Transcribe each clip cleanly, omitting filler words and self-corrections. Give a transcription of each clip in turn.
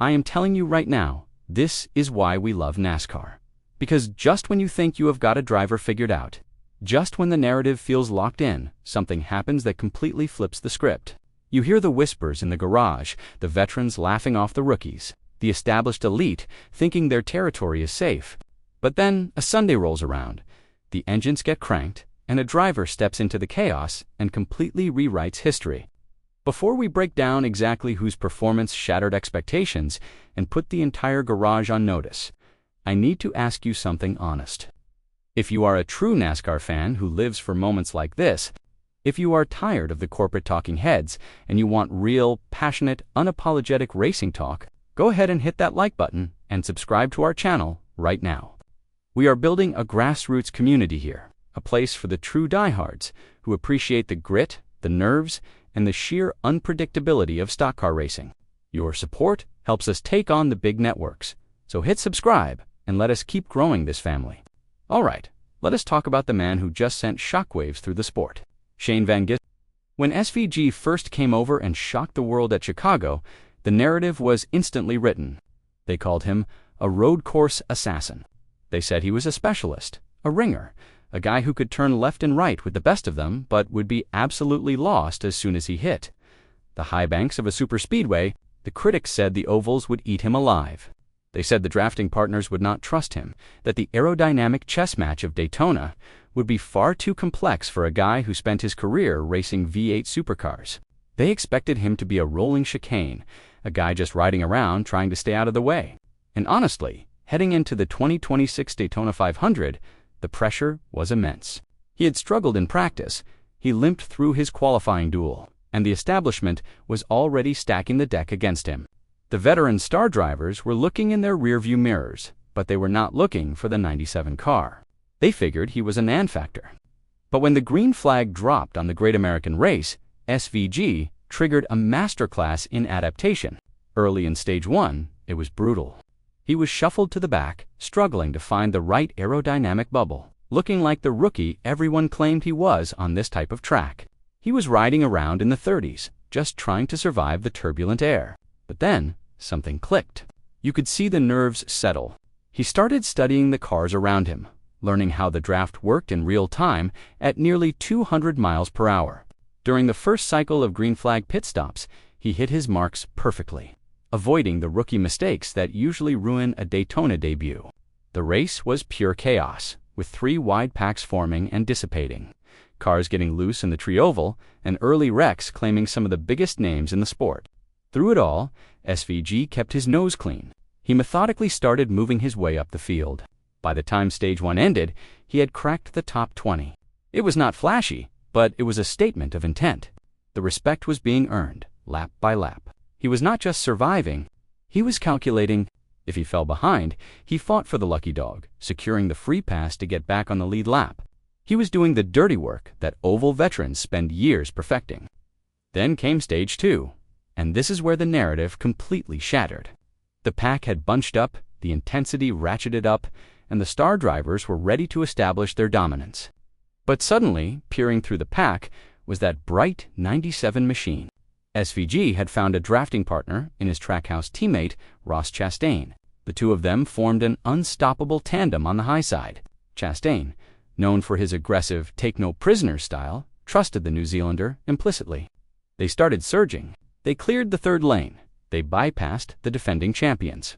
I am telling you right now, this is why we love NASCAR. Because just when you think you have got a driver figured out, just when the narrative feels locked in, something happens that completely flips the script. You hear the whispers in the garage, the veterans laughing off the rookies, the established elite thinking their territory is safe. But then a Sunday rolls around, the engines get cranked, and a driver steps into the chaos and completely rewrites history. Before we break down exactly whose performance shattered expectations and put the entire garage on notice, I need to ask you something honest. If you are a true NASCAR fan who lives for moments like this, if you are tired of the corporate talking heads and you want real, passionate, unapologetic racing talk, go ahead and hit that like button and subscribe to our channel right now. We are building a grassroots community here, a place for the true diehards who appreciate the grit, the nerves, and the sheer unpredictability of stock car racing. Your support helps us take on the big networks, so hit subscribe and let us keep growing this family. All right, let us talk about the man who just sent shockwaves through the sport, Shane Van Gisbergen. When SVG first came over and shocked the world at Chicago, the narrative was instantly written. They called him a road course assassin. They said he was a specialist, a ringer, a guy who could turn left and right with the best of them, but would be absolutely lost as soon as he hit the high banks of a superspeedway. The critics said the ovals would eat him alive. They said the drafting partners would not trust him, that the aerodynamic chess match of Daytona would be far too complex for a guy who spent his career racing V8 supercars. They expected him to be a rolling chicane, a guy just riding around trying to stay out of the way. And honestly, heading into the 2026 Daytona 500, the pressure was immense. He had struggled in practice, he limped through his qualifying duel, and the establishment was already stacking the deck against him. The veteran star drivers were looking in their rearview mirrors, but they were not looking for the 97 car. They figured he was a nan factor. But when the green flag dropped on the Great American Race, SVG triggered a masterclass in adaptation. Early in Stage 1, it was brutal. He was shuffled to the back, struggling to find the right aerodynamic bubble, looking like the rookie everyone claimed he was on this type of track. He was riding around in the 30s, just trying to survive the turbulent air. But then, something clicked. You could see the nerves settle. He started studying the cars around him, learning how the draft worked in real time at nearly 200 miles per hour. During the first cycle of green flag pit stops, he hit his marks perfectly, avoiding the rookie mistakes that usually ruin a Daytona debut. The race was pure chaos, with 3 wide packs forming and dissipating, cars getting loose in the tree oval, and early wrecks claiming some of the biggest names in the sport. Through it all, SVG kept his nose clean. He methodically started moving his way up the field. By the time Stage 1 ended, he had cracked the top 20. It was not flashy, but it was a statement of intent. The respect was being earned, lap by lap. He was not just surviving, he was calculating. If he fell behind, he fought for the lucky dog, securing the free pass to get back on the lead lap. He was doing the dirty work that oval veterans spend years perfecting. Then came Stage 2, and this is where the narrative completely shattered. The pack had bunched up, the intensity ratcheted up, and the star drivers were ready to establish their dominance. But suddenly, peering through the pack, was that bright 97 machine. SVG had found a drafting partner in his Trackhouse teammate, Ross Chastain. The two of them formed an unstoppable tandem on the high side. Chastain, known for his aggressive take-no-prisoners style, trusted the New Zealander implicitly. They started surging. They cleared the third lane. They bypassed the defending champions.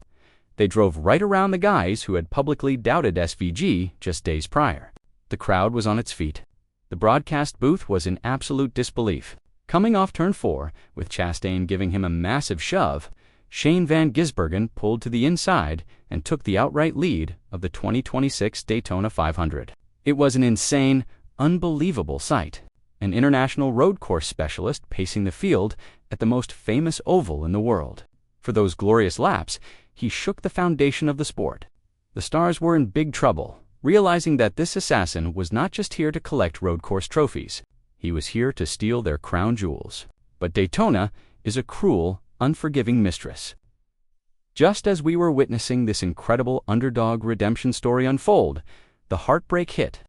They drove right around the guys who had publicly doubted SVG just days prior. The crowd was on its feet. The broadcast booth was in absolute disbelief. Coming off turn 4, with Chastain giving him a massive shove, Shane Van Gisbergen pulled to the inside and took the outright lead of the 2026 Daytona 500. It was an insane, unbelievable sight. An international road course specialist pacing the field at the most famous oval in the world. For those glorious laps, he shook the foundation of the sport. The stars were in big trouble, realizing that this assassin was not just here to collect road course trophies. He was here to steal their crown jewels. But Daytona is a cruel, unforgiving mistress. Just as we were witnessing this incredible underdog redemption story unfold, the heartbreak hit.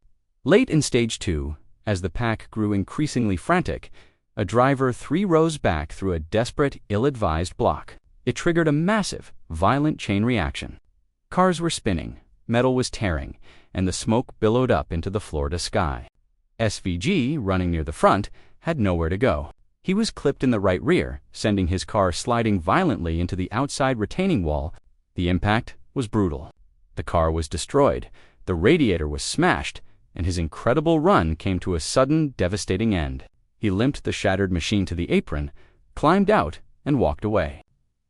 Late in Stage 2, as the pack grew increasingly frantic, a driver 3 rows back threw a desperate, ill-advised block. It triggered a massive, violent chain reaction. Cars were spinning, metal was tearing, and the smoke billowed up into the Florida sky. SVG, running near the front, had nowhere to go. He was clipped in the right rear, sending his car sliding violently into the outside retaining wall. The impact was brutal. The car was destroyed, the radiator was smashed, and his incredible run came to a sudden, devastating end. He limped the shattered machine to the apron, climbed out, and walked away.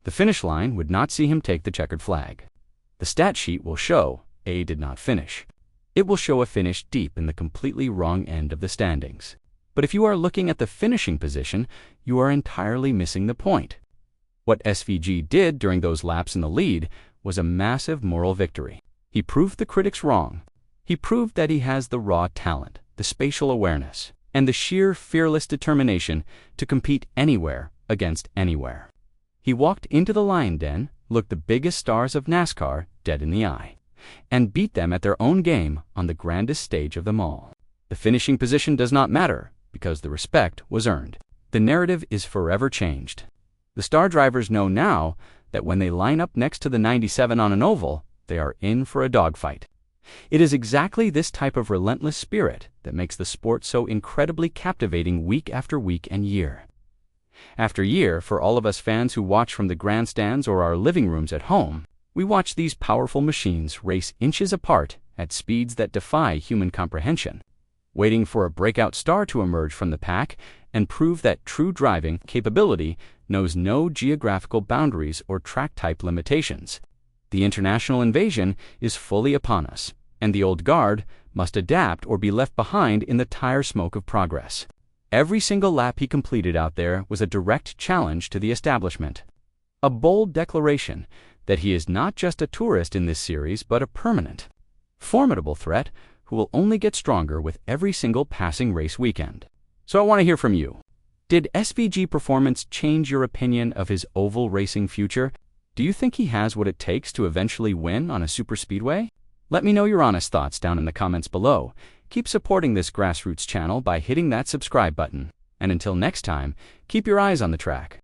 The finish line would not see him take the checkered flag. The stat sheet will show A did not finish. It will show a finish deep in the completely wrong end of the standings. But if you are looking at the finishing position, you are entirely missing the point. What SVG did during those laps in the lead was a massive moral victory. He proved the critics wrong. He proved that he has the raw talent, the spatial awareness, and the sheer fearless determination to compete anywhere against anywhere. He walked into the lion den, looked the biggest stars of NASCAR dead in the eye, and beat them at their own game on the grandest stage of them all. The finishing position does not matter, because the respect was earned. The narrative is forever changed. The star drivers know now that when they line up next to the 97 on an oval, they are in for a dogfight. It is exactly this type of relentless spirit that makes the sport so incredibly captivating week after week and year after year. For all of us fans who watch from the grandstands or our living rooms at home, we watch these powerful machines race inches apart at speeds that defy human comprehension, waiting for a breakout star to emerge from the pack and prove that true driving capability knows no geographical boundaries or track type limitations. The international invasion is fully upon us, and the old guard must adapt or be left behind in the tire smoke of progress. Every single lap he completed out there was a direct challenge to the establishment, a bold declaration that he is not just a tourist in this series but a permanent, formidable threat who will only get stronger with every single passing race weekend. So I want to hear from you. Did SVG performance change your opinion of his oval racing future? Do you think he has what it takes to eventually win on a superspeedway? Let me know your honest thoughts down in the comments below. Keep supporting this grassroots channel by hitting that subscribe button. And until next time, keep your eyes on the track.